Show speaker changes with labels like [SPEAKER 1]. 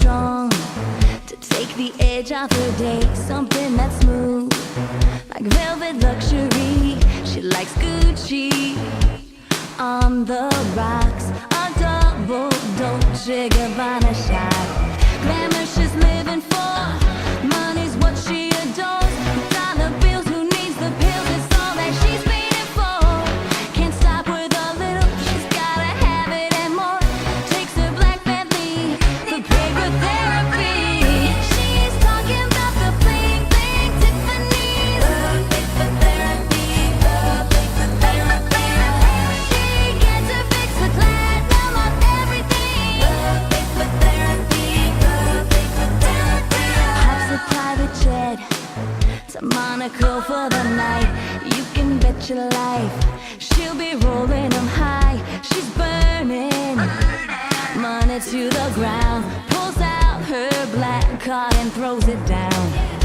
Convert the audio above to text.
[SPEAKER 1] strong to take the edge off her day. Something that's smooth, like velvet luxury. She likes Gucci on the rocks, a double Dolce Gabbana shot. Glamour she's living for, money's what she adores. Dollar bills, who needs the pills? It's all that she's waiting for. Can't stop with a little, she's gotta have it and more. Takes her black Bentley for paper therapy. She's talking about the bling bling Tiffany's. Paper therapy, paper therapy. She gets her fix with platinum on everything. Paper therapy, paper therapy. Hops a private jet to Monaco for the night. You can bet your life she'll be rolling them high. She's burning money to the ground, pulls out her black card and throws it down.